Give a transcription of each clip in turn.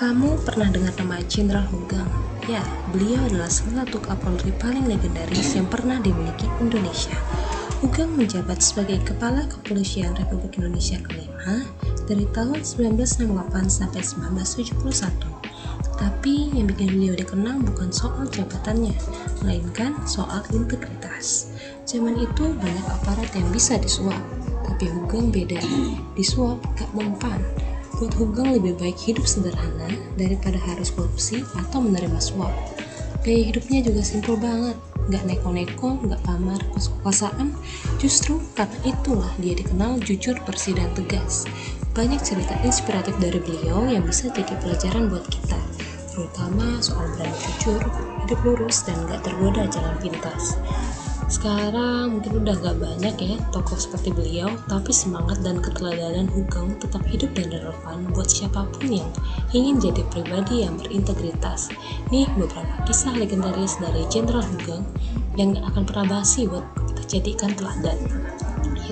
Kamu pernah dengar nama Jenderal Hugeng? Ya, beliau adalah salah satu Kapolri paling legendaris yang pernah dimiliki Indonesia. Hugeng menjabat sebagai Kepala Kepolisian Republik Indonesia kelima dari tahun 1968 sampai 1971. Tapi yang bikin beliau dikenang bukan soal jabatannya, melainkan soal integritas. Zaman itu banyak aparat yang bisa disuap, tapi Hugeng beda. Disuap gak mempan. Buat Hugeng lebih baik hidup sederhana daripada harus korupsi atau menerima suap. Gaya hidupnya juga simpel banget, gak neko-neko, gak pamer kekuasaan. Justru karena itulah dia dikenal jujur, bersih, dan tegas. Banyak cerita inspiratif dari beliau yang bisa jadi pelajaran buat kita, terutama soal berani jujur, hidup lurus, dan gak tergoda jalan pintas. Sekarang mungkin udah gak banyak ya tokoh seperti beliau, tapi semangat dan keteladanan Hugeng tetap hidup dan relevan buat siapapun yang ingin jadi pribadi yang berintegritas. Nih beberapa kisah legendaris dari Jenderal Hugeng yang gak akan pernah basi buat kita jadikan teladan.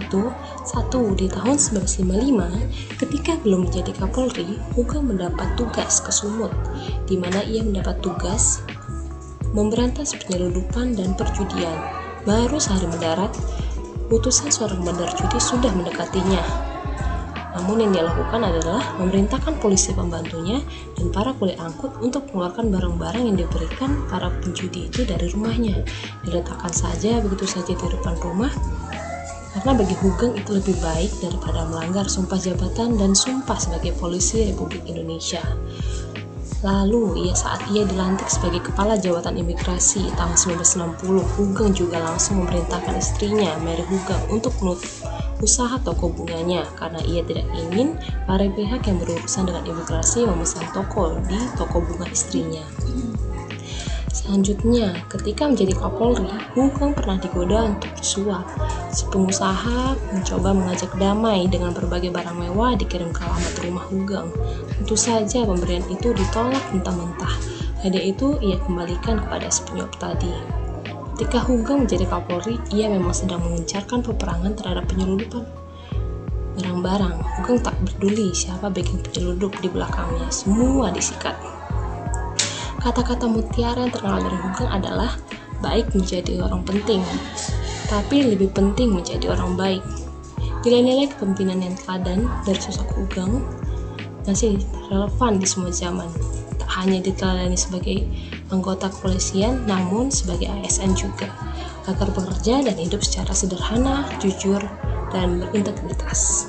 Itu 1. Di tahun 1955, ketika belum menjadi Kapolri, Hugeng mendapat tugas ke Sumut, di mana ia mendapat tugas memberantas penyelundupan dan perjudian. Baru sehari mendarat, utusan seorang bandar judi sudah mendekatinya. Namun yang dia lakukan adalah memerintahkan polisi pembantunya dan para kulit angkut untuk mengeluarkan barang-barang yang diberikan para penjudi itu dari rumahnya. Diletakkan saja begitu saja di depan rumah, karena bagi Hugeng itu lebih baik daripada melanggar sumpah jabatan dan sumpah sebagai polisi Republik Indonesia. Lalu, saat ia dilantik sebagai Kepala Jabatan Imigrasi tahun 1960, Hugeng juga langsung memerintahkan istrinya, Mary Hugeng, untuk menutup usaha toko bunganya karena ia tidak ingin para pihak yang berurusan dengan imigrasi memesan toko di toko bunga istrinya. Selanjutnya, ketika menjadi Kapolri, Hugeng pernah digoda untuk disuap. Si pengusaha mencoba mengajak damai dengan berbagai barang mewah dikirim ke alamat rumah Hugeng. Tentu saja pemberian itu ditolak mentah-mentah. Hadiah itu ia kembalikan kepada si penyuap tadi. Ketika Hugeng menjadi Kapolri, ia memang sedang mengencarkan peperangan terhadap penyelundupan barang-barang. Hugeng tak peduli siapa backing penyelundup di belakangnya, semua disikat. Kata-kata mutiara yang terkenal dari Hugeng adalah baik menjadi orang penting, tapi lebih penting menjadi orang baik. Nilai-nilai kepemimpinan yang teladan dari sosok Hugeng masih relevan di semua zaman. Tak hanya diteladani sebagai anggota kepolisian, namun sebagai ASN juga, agar bekerja dan hidup secara sederhana, jujur, dan berintegritas.